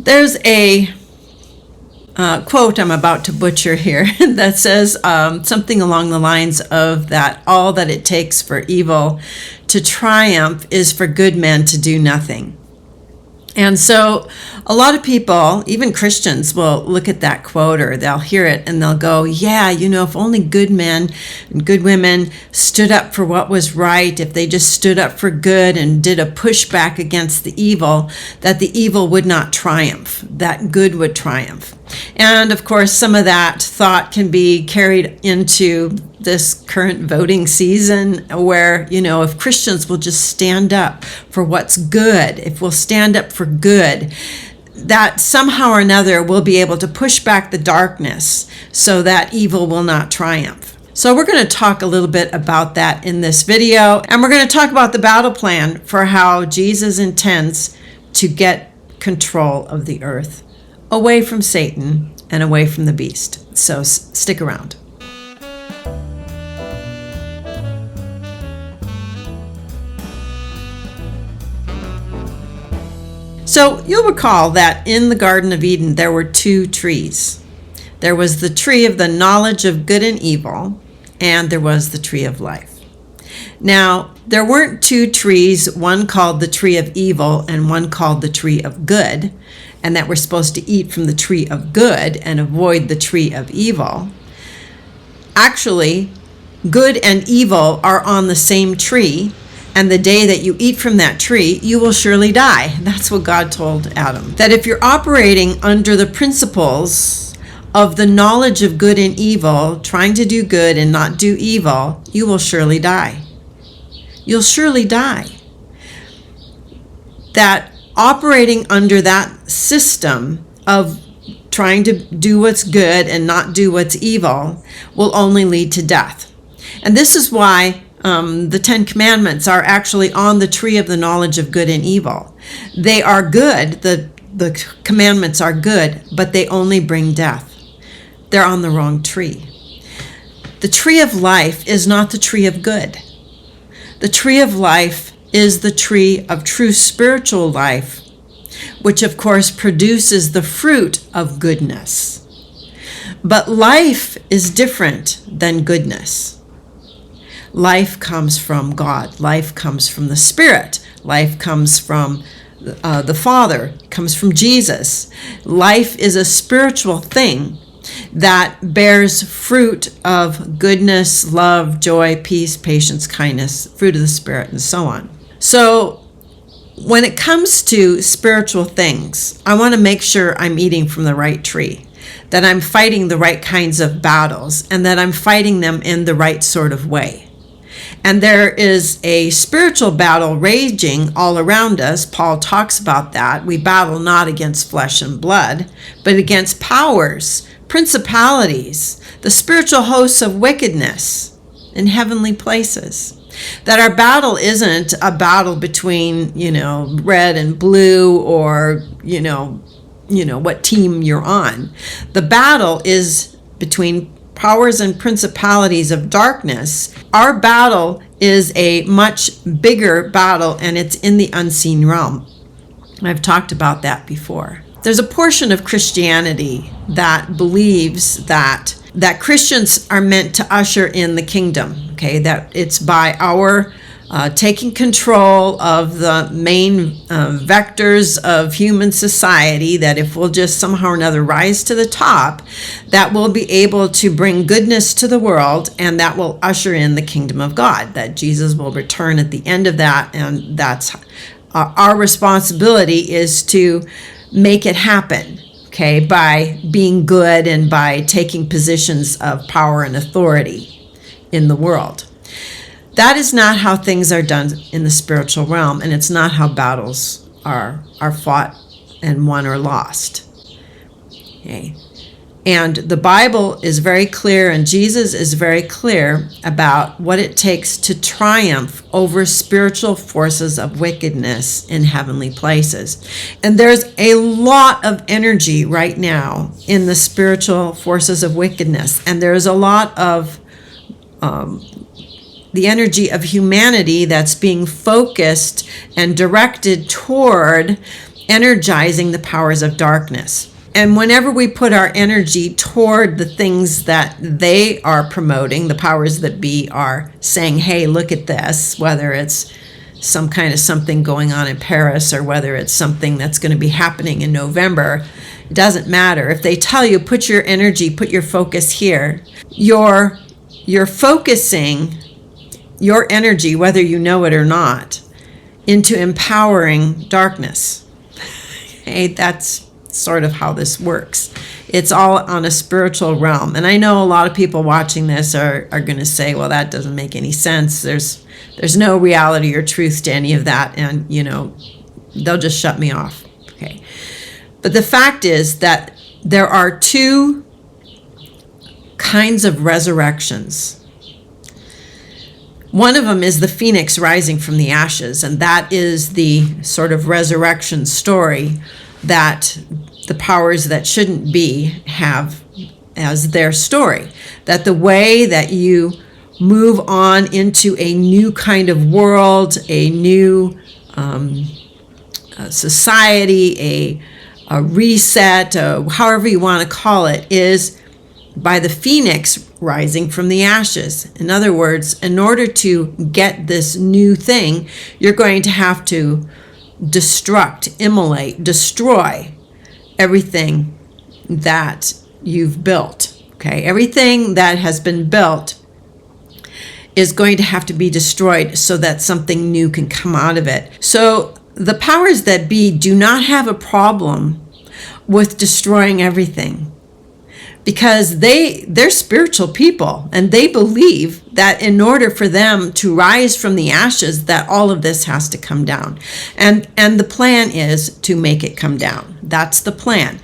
There's a quote I'm about to butcher here that says something along the lines of that all that it takes for evil to triumph is for good men to do nothing. And so a lot of people, even Christians, will look at that quote or they'll hear it and they'll go, yeah, if only good men and good women stood up for what was right, if they just stood up for good and did a pushback against the evil, that the evil would not triumph, that good would triumph. And of course, some of that thought can be carried into this current voting season where, if Christians will just stand up for what's good, if we'll stand up for good, that somehow or another we'll be able to push back the darkness so that evil will not triumph. So we're going to talk a little bit about that in this video, and we're going to talk about the battle plan for how Jesus intends to get control of the earth, away from Satan and away from the beast. So stick around. So you'll recall that in the Garden of Eden there were two trees. There was the tree of the knowledge of good and evil, and there was the tree of life. Now, there weren't two trees, one called the tree of evil and one called the tree of good, and that we're supposed to eat from the tree of good and avoid the tree of evil. Actually, good and evil are on the same tree, and the day that you eat from that tree, you will surely die. That's what God told Adam. That if you're operating under the principles of the knowledge of good and evil, trying to do good and not do evil, you will surely die. You'll surely die. That operating under that system of trying to do what's good and not do what's evil will only lead to death. And this is why the 10 Commandments are actually on the tree of the knowledge of good and evil. They are good, the commandments are good, but they only bring death. They're on the wrong tree. The tree of life is not the tree of good. The tree of life is the tree of true spiritual life, which of course produces the fruit of goodness. But life is different than goodness. Life comes from God. Life comes from the Spirit. Life comes from the Father, comes from Jesus. Life is a spiritual thing that bears fruit of goodness, love, joy, peace, patience, kindness, fruit of the Spirit, and so on. So when it comes to spiritual things, I want to make sure I'm eating from the right tree, that I'm fighting the right kinds of battles, and that I'm fighting them in the right sort of way. And there is a spiritual battle raging all around us. Paul talks about that. We battle not against flesh and blood, but against powers, principalities, the spiritual hosts of wickedness in heavenly places. That our battle isn't a battle between, red and blue or, what team you're on. The battle is between powers and principalities of darkness. Our battle is a much bigger battle, and it's in the unseen realm. I've talked about that before. There's a portion of Christianity that believes that Christians are meant to usher in the kingdom, okay? That it's by our taking control of the main vectors of human society, that if we'll just somehow or another rise to the top, that we'll be able to bring goodness to the world, and that will usher in the kingdom of God, that Jesus will return at the end of that, and that's our responsibility is to make it happen, okay, by being good and by taking positions of power and authority in the world. That is not how things are done in the spiritual realm, and it's not how battles are fought and won or lost. Okay. And the Bible is very clear, and Jesus is very clear about what it takes to triumph over spiritual forces of wickedness in heavenly places. And there's a lot of energy right now in the spiritual forces of wickedness, and there's a lot of the energy of humanity that's being focused and directed toward energizing the powers of darkness. And whenever we put our energy toward the things that they are promoting, the powers that be are saying, hey, look at this, whether it's some kind of something going on in Paris or whether it's something that's going to be happening in November, it doesn't matter. If they tell you, put your energy, put your focus here, you're focusing your energy, whether you know it or not, into empowering darkness. Hey, that's sort of how this works. It's all on a spiritual realm. And I know a lot of people watching this are going to say, well, that doesn't make any sense. There's no reality or truth to any of that. And, they'll just shut me off. Okay. But the fact is that there are two kinds of resurrections. One of them is the phoenix rising from the ashes, and that is the sort of resurrection story that the powers that shouldn't be have as their story. That the way that you move on into a new kind of world, a new society, a reset, however you want to call it, is by the phoenix rising from the ashes. In other words, in order to get this new thing, you're going to have to immolate, destroy everything that you've built. Okay, everything that has been built is going to have to be destroyed so that something new can come out of it. So the powers that be do not have a problem with destroying everything, because they're spiritual people, and they believe that in order for them to rise from the ashes, that all of this has to come down. And the plan is to make it come down. That's the plan.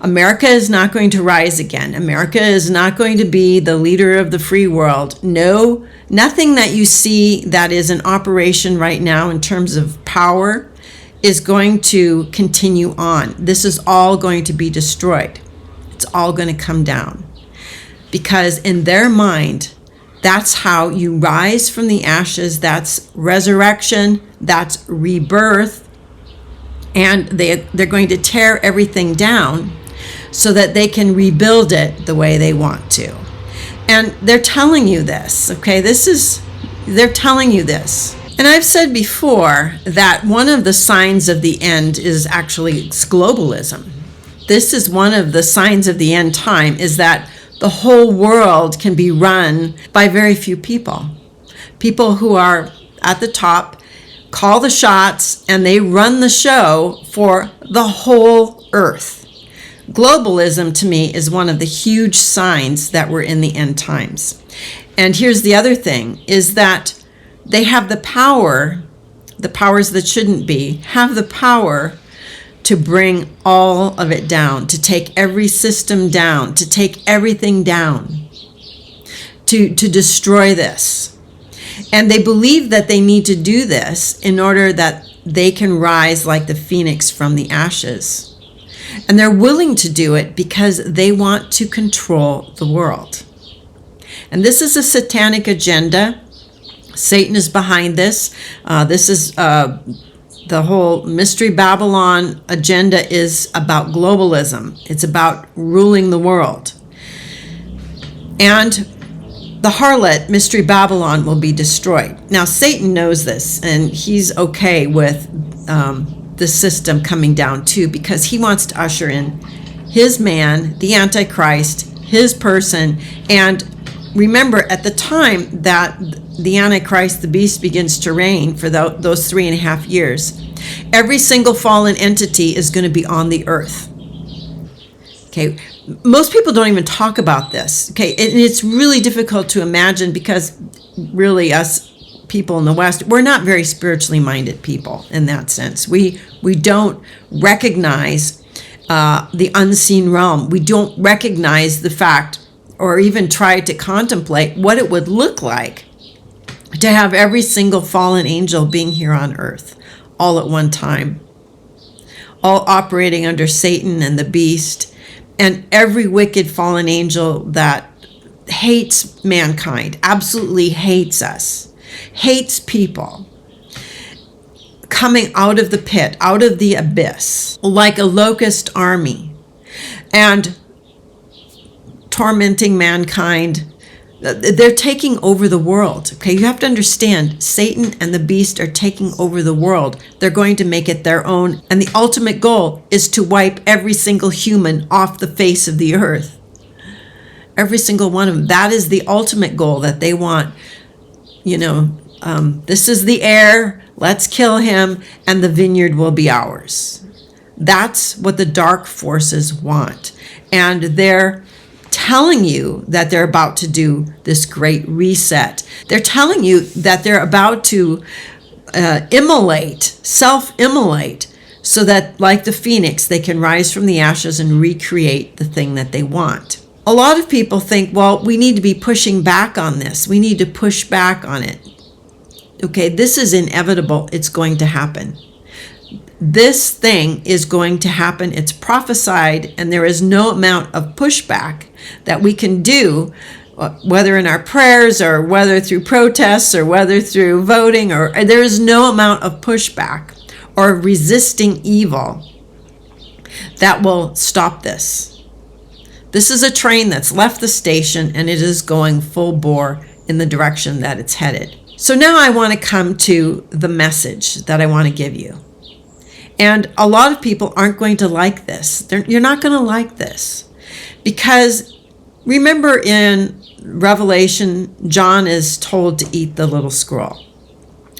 America is not going to rise again. America is not going to be the leader of the free world. No, nothing that you see that is in operation right now in terms of power is going to continue on. This is all going to be destroyed. It's all going to come down, because in their mind, that's how you rise from the ashes. That's resurrection. That's rebirth. And they're going to tear everything down so that they can rebuild it the way they want to. And they're telling you this, okay? They're telling you this. And I've said before that one of the signs of the end is actually globalism. This is one of the signs of the end time, is that the whole world can be run by very few people. People who are at the top call the shots, and they run the show for the whole earth. Globalism, to me, is one of the huge signs that we're in the end times. And here's the other thing, is that they have the power, the powers that shouldn't be, have the power to bring all of it down, to take every system down, to take everything down, to destroy this. And they believe that they need to do this in order that they can rise like the phoenix from the ashes. And they're willing to do it because they want to control the world. And this is a satanic agenda. Satan is behind this. This is the whole Mystery Babylon agenda is about globalism. It's about ruling the world. And the harlot, Mystery Babylon, will be destroyed. Now, Satan knows this, and he's okay with the system coming down too, because he wants to usher in his man, the Antichrist, his person. And remember, at the time that the Antichrist, the beast, begins to reign for those 3.5 years, every single fallen entity is going to be on the earth. Okay, most people don't even talk about this. Okay, and it's really difficult to imagine, because really us people in the West, we're not very spiritually minded people in that sense. We don't recognize the unseen realm. We don't recognize the fact, or even try to contemplate what it would look like to have every single fallen angel being here on earth all at one time, all operating under Satan and the beast, and every wicked fallen angel that hates mankind, absolutely hates us, hates people, coming out of the pit, out of the abyss, like a locust army, and tormenting mankind. They're taking over the world. Okay, you have to understand, Satan and the beast are taking over the world. They're going to make it their own, and the ultimate goal is to wipe every single human off the face of the earth. Every single one of them. That is the ultimate goal that they want. This is the heir. Let's kill him, and the vineyard will be ours. That's what the dark forces want, and they're telling you that they're about to do this great reset. They're telling you that they're about to self-immolate, so that, like the phoenix, they can rise from the ashes and recreate the thing that they want. A lot of people think, well, we need to be pushing back on this. We need to push back on it. Okay, this is inevitable. It's going to happen. This thing is going to happen. It's prophesied, and there is no amount of pushback that we can do, whether in our prayers or whether through protests or whether through voting, or there is no amount of pushback or resisting evil that will stop this. This is a train that's left the station, and it is going full bore in the direction that it's headed. So now I want to come to the message that I want to give you. And a lot of people aren't going to like this. You're not going to like this. Because remember in Revelation, John is told to eat the little scroll.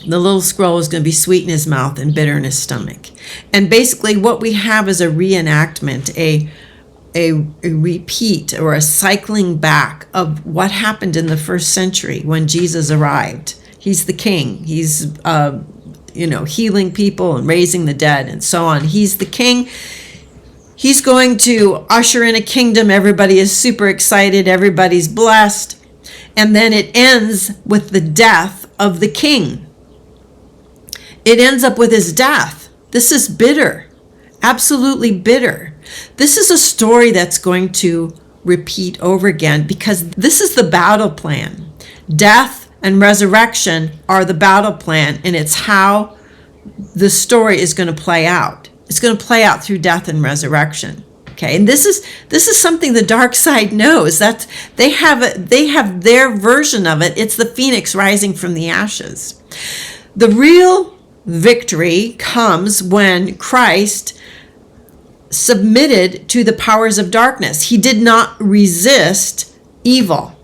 The little scroll is going to be sweet in his mouth and bitter in his stomach. And basically what we have is a reenactment, a repeat or a cycling back of what happened in the first century when Jesus arrived. He's the king. He's healing people and raising the dead and so on. He's the king. He's going to usher in a kingdom. Everybody is super excited. Everybody's blessed. And then it ends with the death of the king. It ends up with his death. This is bitter. Absolutely bitter. This is a story that's going to repeat over again, because this is the battle plan. Death and resurrection are the battle plan, and it's how the story is going to play out. It's going to play out through death and resurrection. Okay, and this is something the dark side knows. That they have their version of it. It's the phoenix rising from the ashes. The real victory comes when Christ submitted to the powers of darkness. He did not resist evil.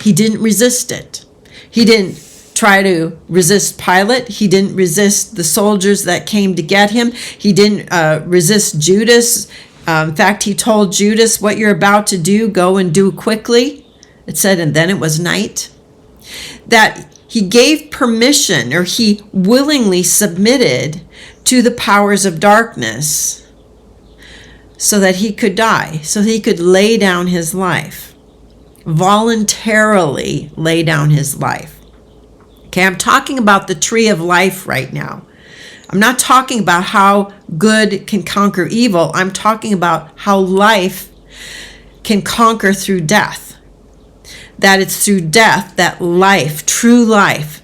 He didn't resist it. He didn't try to resist Pilate. He didn't resist the soldiers that came to get him. He didn't resist Judas. In fact, he told Judas, what you're about to do, go and do quickly. It said, and then it was night. That he gave permission, or he willingly submitted to the powers of darkness so that he could die, so that he could lay down his life. Voluntarily lay down his life. Okay, I'm talking about the tree of life right now. I'm not talking about how good can conquer evil. I'm talking about how life can conquer through death. That it's through death that life, true life,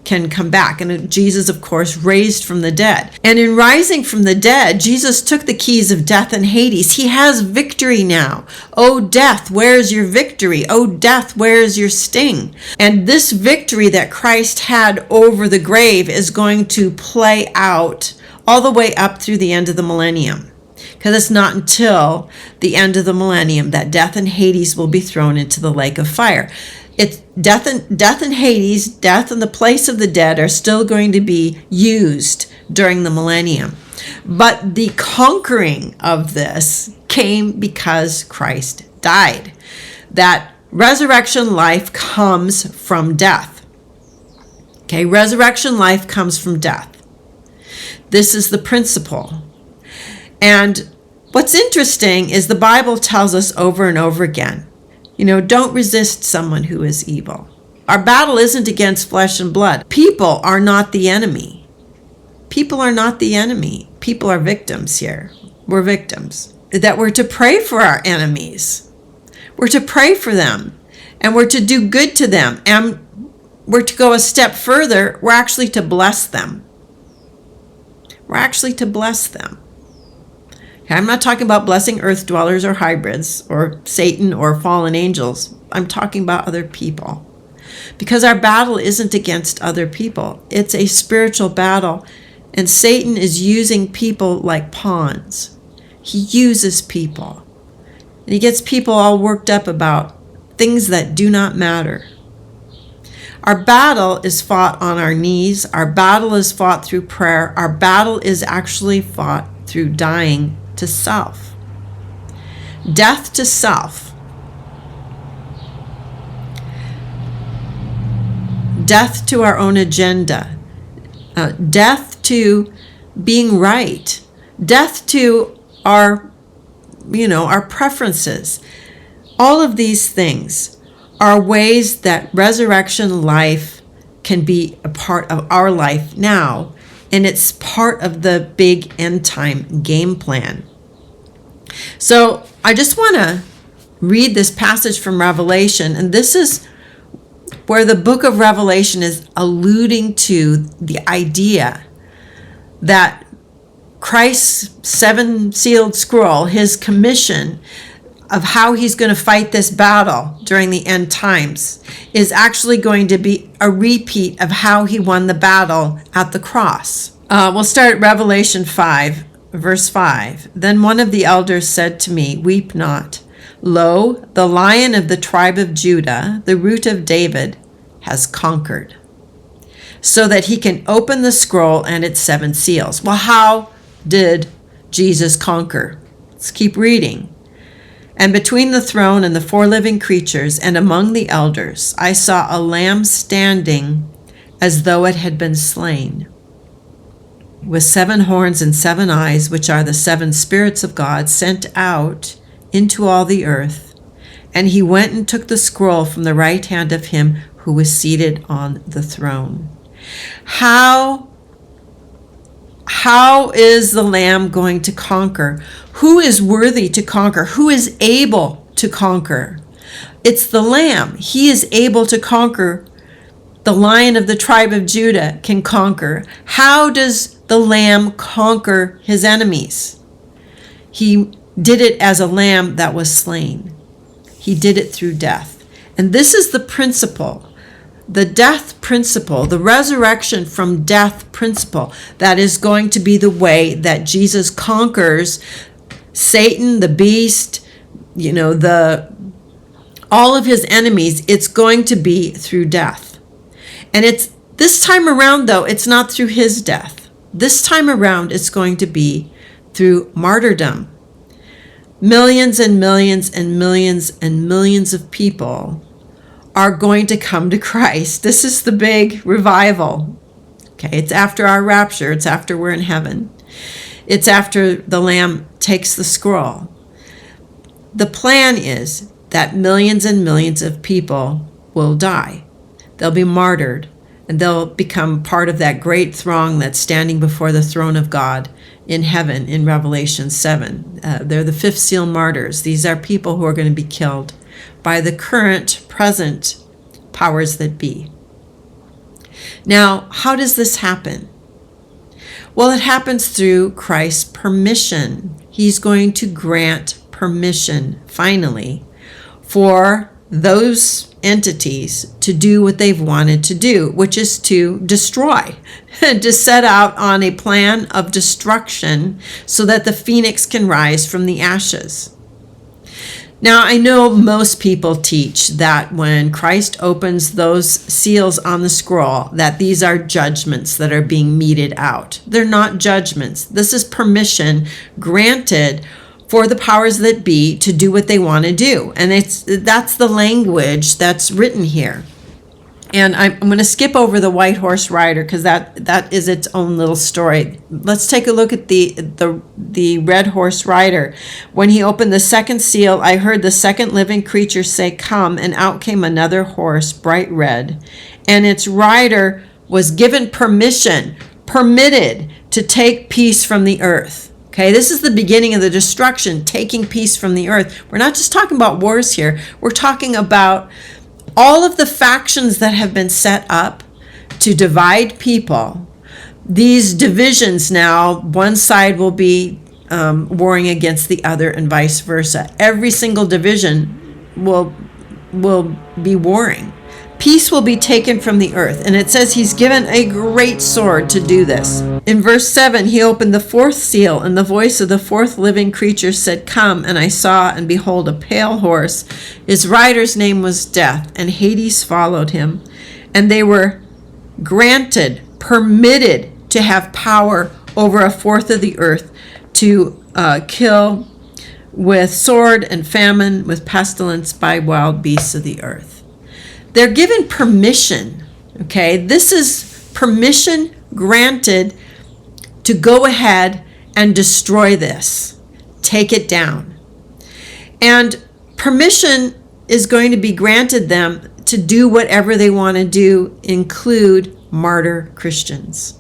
can come back. And Jesus, of course, raised from the dead. And in rising from the dead, Jesus took the keys of death and Hades. He has victory now. Oh, death, where's your victory? Oh, death, where's your sting? And this victory that Christ had over the grave is going to play out all the way up through the end of the millennium. Because it's not until the end of the millennium that death and Hades will be thrown into the lake of fire. It's death and Hades, death and the place of the dead are still going to be used during the millennium. But the conquering of this came because Christ died. That resurrection life comes from death. Okay, resurrection life comes from death. This is the principle. And what's interesting is the Bible tells us over and over again, don't resist someone who is evil. Our battle isn't against flesh and blood. People are not the enemy. People are not the enemy. People are victims here. We're victims. That we're to pray for our enemies. We're to pray for them. And we're to do good to them. And we're to go a step further. We're actually to bless them. We're actually to bless them. Okay, I'm not talking about blessing earth dwellers or hybrids or Satan or fallen angels. I'm talking about other people. Because our battle isn't against other people. It's a spiritual battle. And Satan is using people like pawns. He uses people. And he gets people all worked up about things that do not matter. Our battle is fought on our knees. Our battle is fought through prayer. Our battle is actually fought through dying to self. Death to self. Death to our own agenda. Death to being right. Death to our preferences. All of these things are ways that resurrection life can be a part of our life now, and it's part of the big end time game plan. So I just want to read this passage from Revelation, and this is where the book of Revelation is alluding to the idea that Christ's seven-sealed scroll, his commission of how he's going to fight this battle during the end times, is actually going to be a repeat of how he won the battle at the cross. We'll start at Revelation 5, verse 5. Then one of the elders said to me, "Weep not. Lo, the Lion of the tribe of Judah, the Root of David, has conquered, so that he can open the scroll and its seven seals." Well, how did Jesus conquer? Let's keep reading. "And between the throne and the four living creatures and among the elders, I saw a lamb standing as though it had been slain, with 7 horns and 7 eyes, which are the 7 spirits of God sent out into all the earth. And he went and took the scroll from the right hand of him who was seated on the throne." How is the Lamb going to conquer? Who is worthy to conquer? Who is able to conquer? It's the Lamb. He is able to conquer. The Lion of the tribe of Judah can conquer. How does the Lamb conquer his enemies? He did it as a lamb that was slain. He did it through death. And this is the principle, the death principle, the resurrection from death principle, that is going to be the way that Jesus conquers Satan, the beast, all of his enemies. It's going to be through death. And it's this time around, though, it's not through his death. This time around, it's going to be through martyrdom. Millions and millions and millions and millions of people are going to come to Christ. This is the big revival. Okay, it's after our rapture. It's after we're in heaven. It's after the Lamb takes the scroll. The plan is that millions and millions of people will die. They'll be martyred, and they'll become part of that great throng that's standing before the throne of God in heaven in Revelation 7. They're the 5th seal martyrs. These are people who are going to be killed by the present powers that be. Now, how does this happen? Well, it happens through Christ's permission. He's going to grant permission, finally, for those entities to do what they've wanted to do, which is to destroy, to set out on a plan of destruction so that the phoenix can rise from the ashes. Now, I know most people teach that when Christ opens those seals on the scroll, that these are judgments that are being meted out. They're not judgments. This is permission granted for the powers that be to do what they want to do. And that's the language that's written here. And I'm going to skip over the white horse rider because that is its own little story. Let's take a look at the red horse rider. When he opened the second seal, I heard the second living creature say, "Come," and out came another horse, bright red. And its rider was given permitted to take peace from the earth. Okay, this is the beginning of the destruction, taking peace from the earth. We're not just talking about wars here. We're talking about all of the factions that have been set up to divide people, these divisions now, one side will be warring against the other and vice versa. Every single division will be warring. Peace will be taken from the earth. And it says he's given a great sword to do this. In verse 7, he opened the fourth seal, and the voice of the fourth living creature said, "Come." And I saw, and behold, a pale horse. His rider's name was Death, and Hades followed him. And they were permitted to have power over a fourth of the earth, to kill with sword and famine, with pestilence, by wild beasts of the earth. They're given permission, okay? This is permission granted to go ahead and destroy this, take it down. And permission is going to be granted them to do whatever they want to do, include martyr Christians,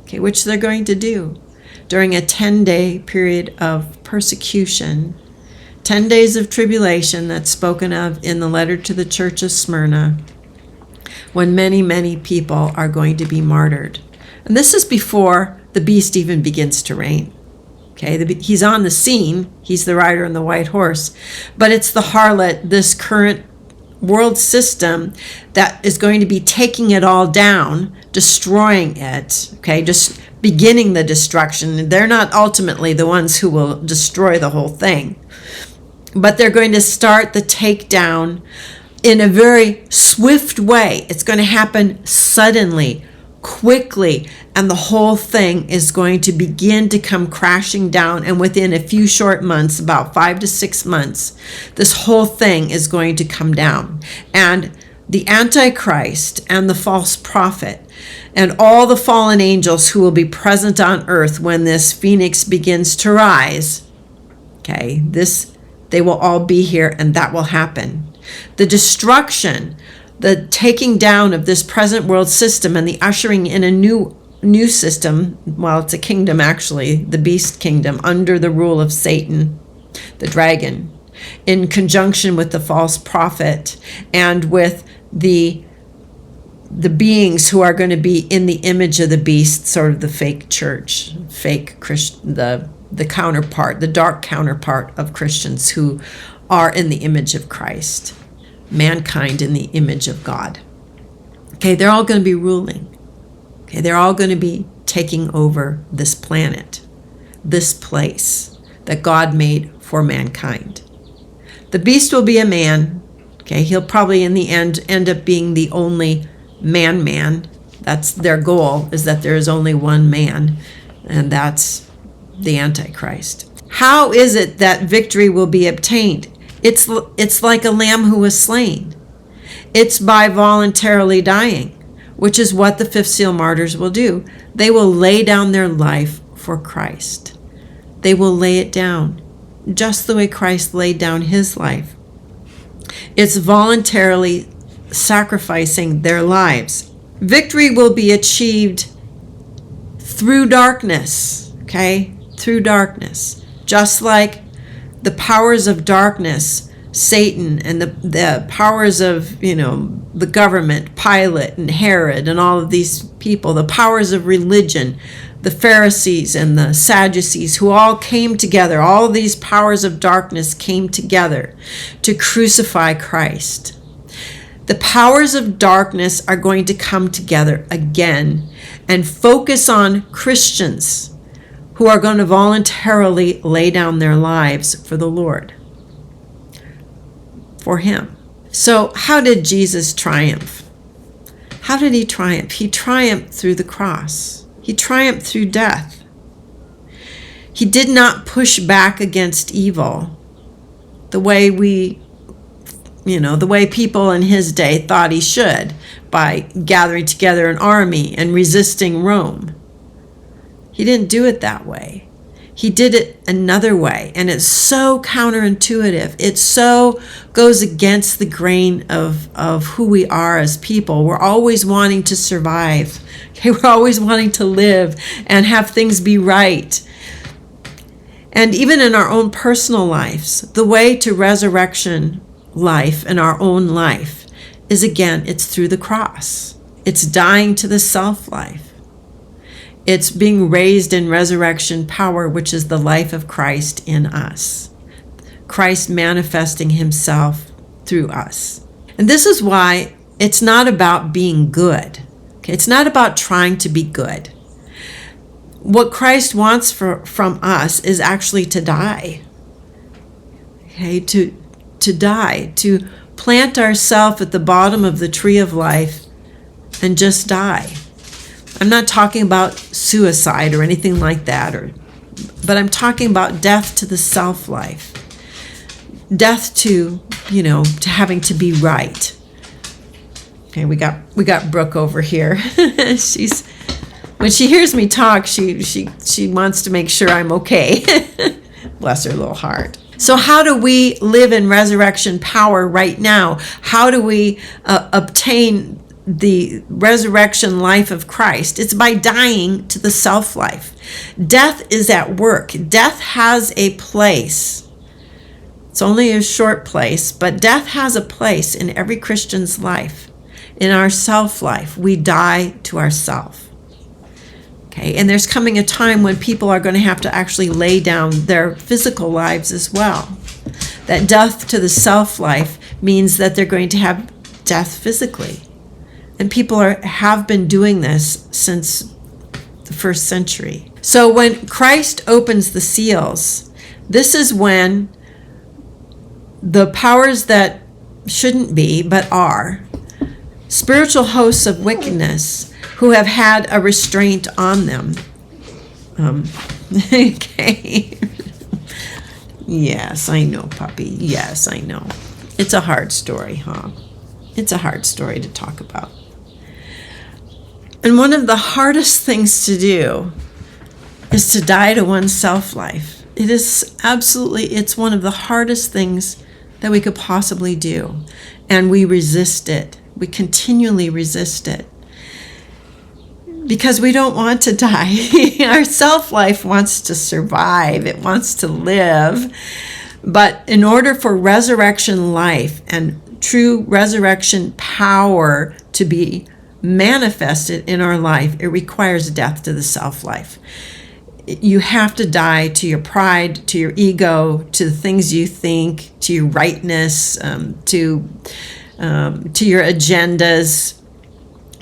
okay, which they're going to do during a 10-day period of persecution, 10 days of tribulation that's spoken of in the letter to the church of Smyrna, when many, many people are going to be martyred. And this is before the beast even begins to reign. Okay, he's on the scene. He's the rider on the white horse. But it's the harlot, this current world system, that is going to be taking it all down, destroying it, okay, just beginning the destruction. They're not ultimately the ones who will destroy the whole thing, but they're going to start the takedown in a very swift way. It's going to happen suddenly, quickly, and the whole thing is going to begin to come crashing down. And within a few short months, about 5 to 6 months, this whole thing is going to come down. And the Antichrist and the false prophet and all the fallen angels who will be present on earth when this phoenix begins to rise, okay, they will all be here, and that will happen. The destruction, the taking down of this present world system, and the ushering in a new system, well, it's a kingdom actually, the beast kingdom, under the rule of Satan, the dragon, in conjunction with the false prophet and with the beings who are going to be in the image of the beast, sort of the fake church, fake Christian, the counterpart, the dark counterpart of Christians who are in the image of Christ, mankind in the image of God. Okay, they're all going to be ruling. Okay, they're all going to be taking over this planet, this place that God made for mankind. The beast will be a man. Okay, he'll probably in the end up being the only man. That's their goal, is that there is only one man, and that's the Antichrist. How is it that victory will be obtained? It's like a lamb who was slain. It's by voluntarily dying, which is what the fifth seal martyrs will do. They will lay down their life for Christ. They will lay it down, just the way Christ laid down his life. It's voluntarily sacrificing their lives. Victory will be achieved through darkness, okay? Through darkness. Just like the powers of darkness, Satan, and the powers of, the government, Pilate and Herod and all of these people, the powers of religion, the Pharisees and the Sadducees, who all came together, all of these powers of darkness came together to crucify Christ. The powers of darkness are going to come together again and focus on Christians who are going to voluntarily lay down their lives for the Lord, for him. So how did Jesus triumph? How did he triumph? He triumphed through the cross. He triumphed through death. He did not push back against evil the way the way people in his day thought he should, by gathering together an army and resisting Rome. He didn't do it that way. He did it another way, and it's so counterintuitive. It so goes against the grain of who we are as people. We're always wanting to survive. Okay, we're always wanting to live and have things be right. And even in our own personal lives, the way to resurrection life in our own life is, again, it's through the cross. It's dying to the self-life. It's being raised in resurrection power, which is the life of Christ in us. Christ manifesting himself through us. And this is why it's not about being good. Okay? It's not about trying to be good. What Christ wants from us is actually to die. Okay? To die, to plant ourselves at the bottom of the tree of life and just die. I'm not talking about suicide or anything like that, but I'm talking about death to the self-life. Death to, to having to be right. Okay, we got Brooke over here. When she hears me talk, she wants to make sure I'm okay. Bless her little heart. So how do we live in resurrection power right now? How do we obtain the resurrection life of Christ? It's by dying to the self-life. Death is at work. Death has a place. It's only a short place, but death has a place in every Christian's life. In our self-life, we die to ourself. Okay, and there's coming a time when people are going to have to actually lay down their physical lives as well. That death to the self-life means that they're going to have death physically. And people have been doing this since the first century. So when Christ opens the seals, this is when the powers that shouldn't be but are, spiritual hosts of wickedness who have had a restraint on them. Okay. Yes, I know, puppy. Yes, I know. It's a hard story, huh? It's a hard story to talk about. And one of the hardest things to do is to die to one's self-life. It's one of the hardest things that we could possibly do. And we resist it. We continually resist it. Because we don't want to die. Our self-life wants to survive. It wants to live. But in order for resurrection life and true resurrection power to be manifested in our life, it requires death to the self-life. You have to die to your pride, to your ego, to the things you think, to your rightness, to your agendas,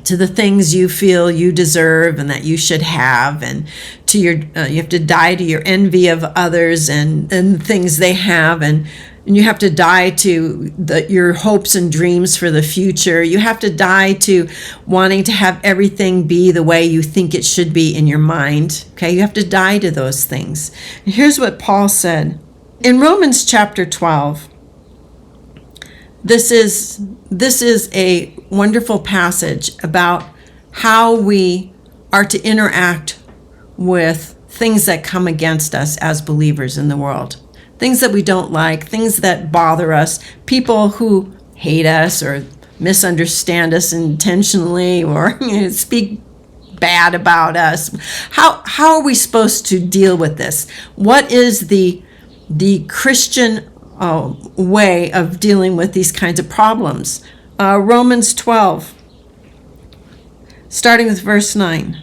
to the things you feel you deserve and that you should have, and to your you have to die to your envy of others and things they have, and you have to die to your hopes and dreams for the future. You have to die to wanting to have everything be the way you think it should be in your mind. Okay, you have to die to those things. And here's what Paul said in Romans chapter 12. This is a wonderful passage about how we are to interact with things that come against us as believers in the world. Things that we don't like, things that bother us, people who hate us or misunderstand us intentionally or speak bad about us. How are we supposed to deal with this? What is the Christian way of dealing with these kinds of problems? Romans 12, starting with verse 9.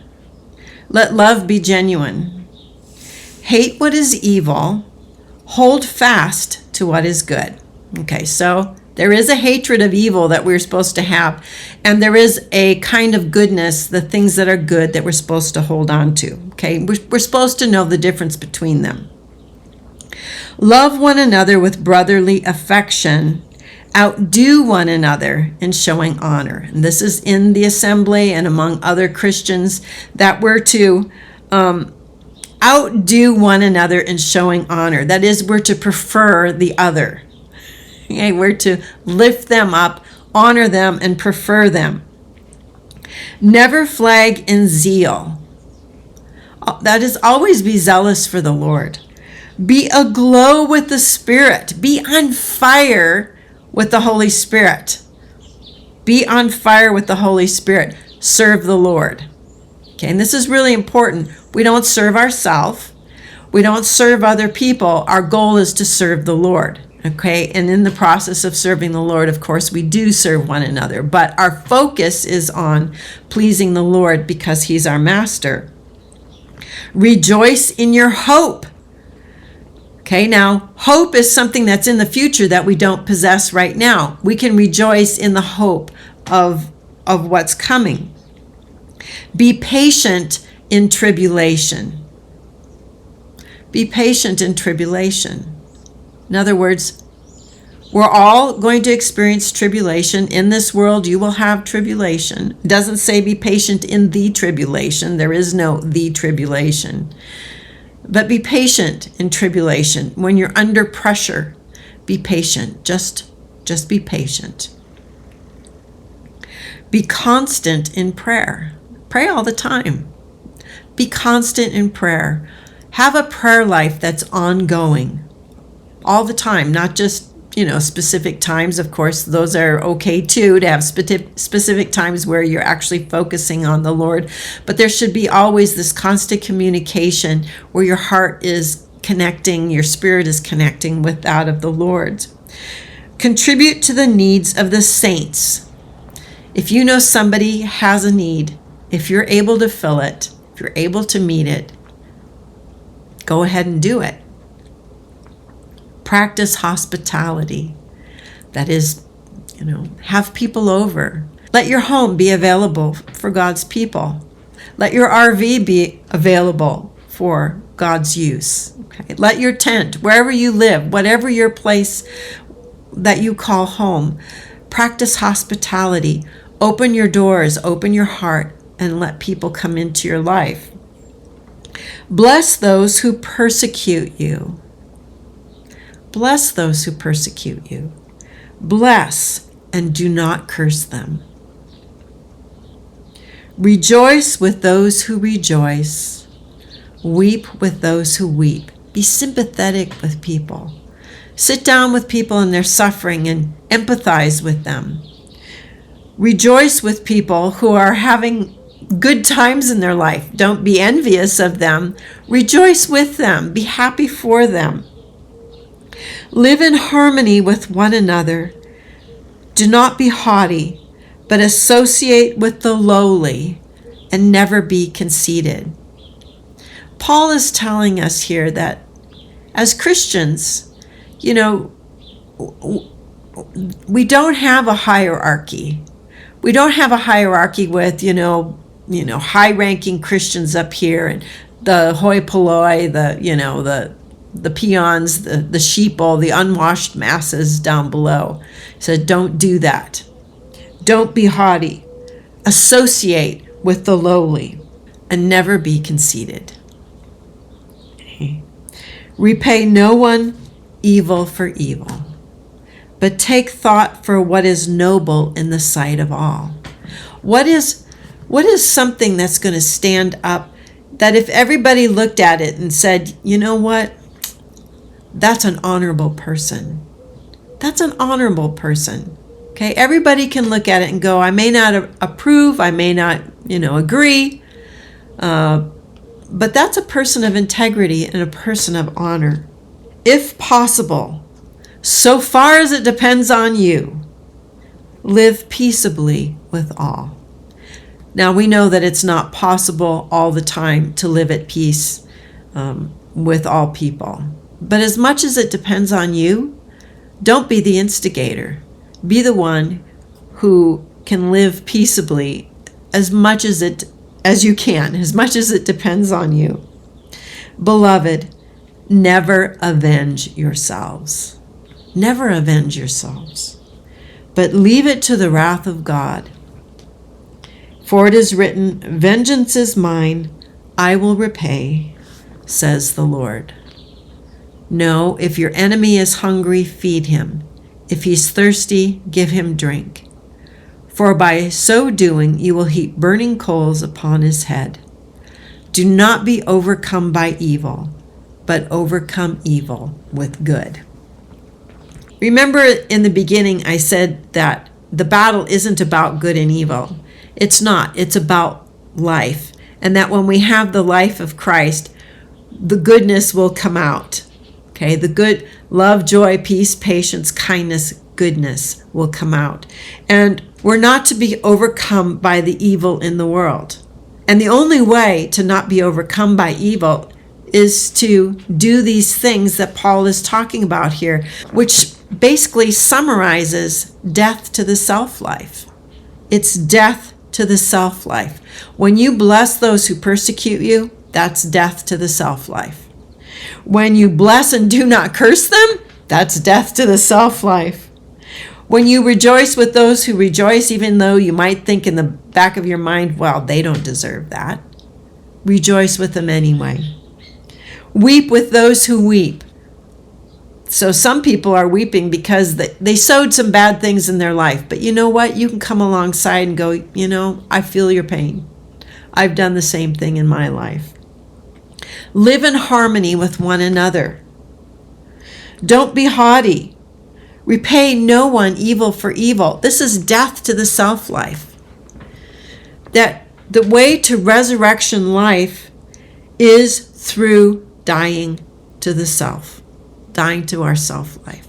Let love be genuine. Hate what is evil. Hold fast to what is good. Okay, so there is a hatred of evil that we're supposed to have, and there is a kind of goodness, the things that are good that we're supposed to hold on to. Okay, we're supposed to know the difference between them. Love one another with brotherly affection. Outdo one another in showing honor. And this is in the assembly and among other Christians, that we're to outdo one another in showing honor. That is, we're to prefer the other. Okay? We're to lift them up, honor them, and prefer them. Never flag in zeal. That is, always be zealous for the Lord. Be aglow with the Spirit. Be on fire with the Holy Spirit. Be on fire with the Holy Spirit. Serve the Lord. Okay, and this is really important. We don't serve ourselves. We don't serve other people. Our goal is to serve the Lord. Okay, and in the process of serving the Lord, of course, we do serve one another. But our focus is on pleasing the Lord because He's our master. Rejoice in your hope. Okay, now hope is something that's in the future that we don't possess right now. We can rejoice in the hope of what's coming. Be patient in tribulation. Be patient in tribulation. In other words, we're all going to experience tribulation. In this world, you will have tribulation. It doesn't say be patient in the tribulation. There is no the tribulation. But be patient in tribulation. When you're under pressure, be patient. Just be patient. Be constant in prayer. Pray all the time. Be constant in prayer. Have a prayer life that's ongoing all the time, not just specific times. Of course, those are okay too, to have specific times where you're actually focusing on the Lord. But there should be always this constant communication where your heart is connecting, your spirit is connecting with that of the Lord. Contribute to the needs of the saints. If you know somebody has a need, if you're able to fill it, if you're able to meet it, go ahead and do it. Practice hospitality. That is, have people over. Let your home be available for God's people. Let your RV be available for God's use. Okay? Let your tent, wherever you live, whatever your place that you call home, practice hospitality. Open your doors, open your heart, and let people come into your life. Bless those who persecute you. Bless those who persecute you. Bless and do not curse them. Rejoice with those who rejoice. Weep with those who weep. Be sympathetic with people. Sit down with people in their suffering and empathize with them. Rejoice with people who are having good times in their life. Don't be envious of them. Rejoice with them. Be happy for them. Live in harmony with one another. Do not be haughty, but associate with the lowly and never be conceited. Paul is telling us here that as Christians, we don't have a hierarchy. We don't have a hierarchy with, high-ranking Christians up here and the hoi polloi, the peons, the sheeple, the unwashed masses down below. He said, don't do that. Don't be haughty. Associate with the lowly and never be conceited. Okay. Repay no one evil for evil, but take thought for what is noble in the sight of all. What is something that's going to stand up that if everybody looked at it and said, you know what? That's an honorable person. That's an honorable person. Okay, everybody can look at it and go, I may not approve, I may not, agree, but that's a person of integrity and a person of honor. If possible, so far as it depends on you, live peaceably with all. Now, we know that it's not possible all the time to live at peace with all people. But as much as it depends on you, don't be the instigator. Be the one who can live peaceably as much as you can, as much as it depends on you. Beloved, never avenge yourselves. Never avenge yourselves, but leave it to the wrath of God. For it is written, vengeance is mine, I will repay, says the Lord. No, if your enemy is hungry, feed him. If he's thirsty, give him drink. For by so doing, you will heap burning coals upon his head. Do not be overcome by evil, but overcome evil with good. Remember in the beginning, I said that the battle isn't about good and evil. It's not. It's about life. And that when we have the life of Christ, the goodness will come out. Okay, the good, love, joy, peace, patience, kindness, goodness will come out. And we're not to be overcome by the evil in the world. And the only way to not be overcome by evil is to do these things that Paul is talking about here, which basically summarizes death to the self-life. It's death to the self-life. When you bless those who persecute you, that's death to the self-life. When you bless and do not curse them, that's death to the self-life. When you rejoice with those who rejoice, even though you might think in the back of your mind, well, they don't deserve that. Rejoice with them anyway. Weep with those who weep. So some people are weeping because they sowed some bad things in their life. But you know what? You can come alongside and go, I feel your pain. I've done the same thing in my life. Live in harmony with one another. Don't be haughty. Repay no one evil for evil. This is death to the self-life. That the way to resurrection life is through dying to the self, dying to our self-life.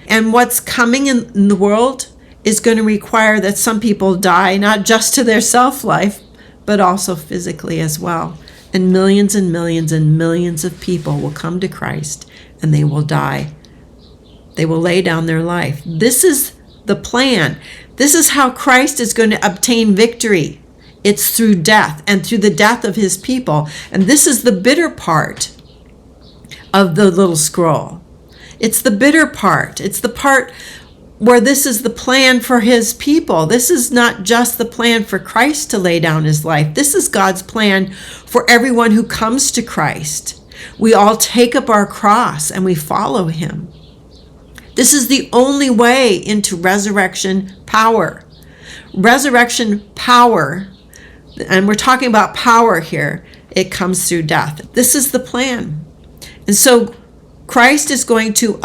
And what's coming in the world is going to require that some people die, not just to their self-life, but also physically as well. And millions and millions and millions of people will come to Christ and they will die. They will lay down their life. This is the plan. This is how Christ is going to obtain victory. It's through death and through the death of his people. And this is the bitter part of the little scroll. It's the bitter part. It's the part where this is the plan for his people. This is not just the plan for Christ to lay down his life. This is God's plan for everyone who comes to Christ. We all take up our cross and we follow him. This is the only way into resurrection power. Resurrection power, and we're talking about power here, it comes through death. This is the plan. And so Christ is going to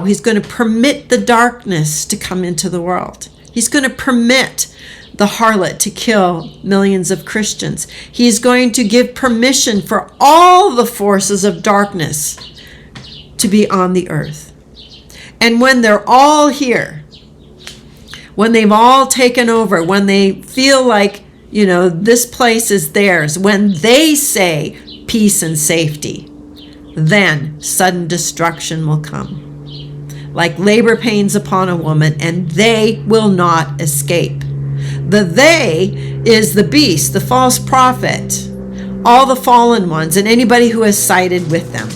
he's going to permit the darkness to come into the world. He's going to permit the harlot to kill millions of Christians. He's going to give permission for all the forces of darkness to be on the earth. And when they're all here, when they've all taken over, when they feel like, this place is theirs, when they say peace and safety, then sudden destruction will come. Like labor pains upon a woman, and they will not escape. The they is the beast, the false prophet, all the fallen ones, and anybody who has sided with them.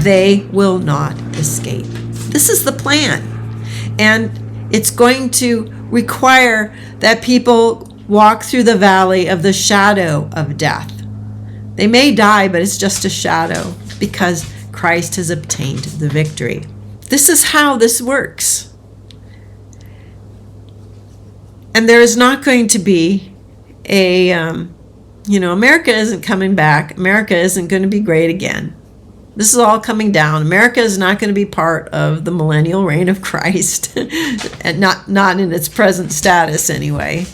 They will not escape. This is the plan. And it's going to require that people walk through the valley of the shadow of death. They may die, but it's just a shadow because Christ has obtained the victory. This is how this works. And there is not going to be America isn't coming back. America isn't going to be great again. This is all coming down. America is not going to be part of the millennial reign of Christ, and not in its present status anyway.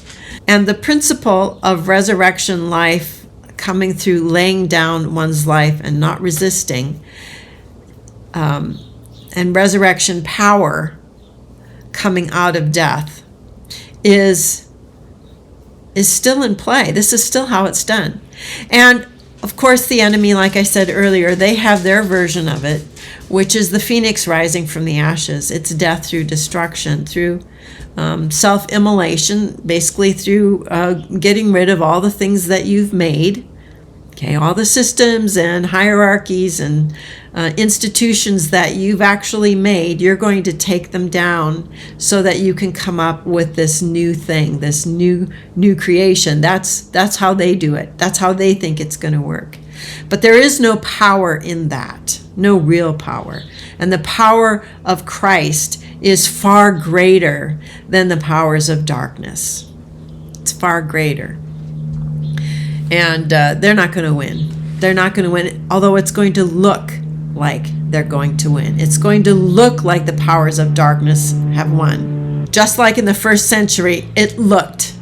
And the principle of resurrection life coming through laying down one's life and not resisting, and resurrection power coming out of death is still in play. This is still how it's done. And of course, the enemy, like I said earlier, they have their version of it, which is the phoenix rising from the ashes. It's death through destruction, through self-immolation, basically through getting rid of all the things that you've made, all the systems and hierarchies and institutions that you've actually made. You're going to take them down so that you can come up with this new thing, this new creation. That's how they do it. That's how they think it's going to work. But there is no power in that, no real power. And the power of Christ is far greater than the powers of darkness. It's far greater. And they're not going to win. They're not going to win, although it's going to look like they're going to win. It's going to look like the powers of darkness have won. Just like in the first century, it looked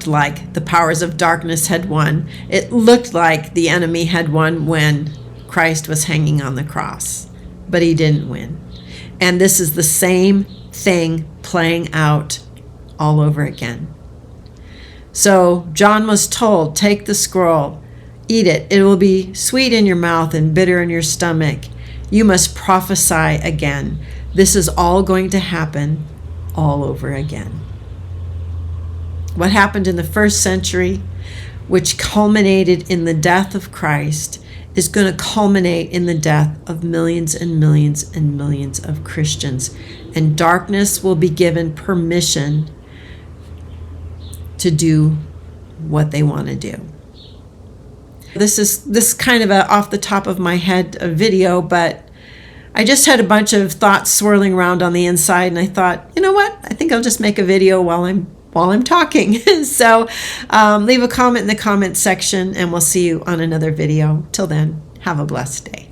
like the powers of darkness had won. It looked like the enemy had won when Christ was hanging on the cross. But he didn't win. And this is the same thing playing out all over again. So John was told, take the scroll, eat it. It will be sweet in your mouth and bitter in your stomach. You must prophesy again. This is all going to happen all over again. What happened in the first century, which culminated in the death of Christ, is going to culminate in the death of millions and millions and millions of Christians. And darkness will be given permission to do what they want to do. This is kind of a off the top of my head video, but I just had a bunch of thoughts swirling around on the inside, and I thought, you know what? I think I'll just make a video while I'm talking. So leave a comment in the comment section, and we'll see you on another video. Till then, have a blessed day.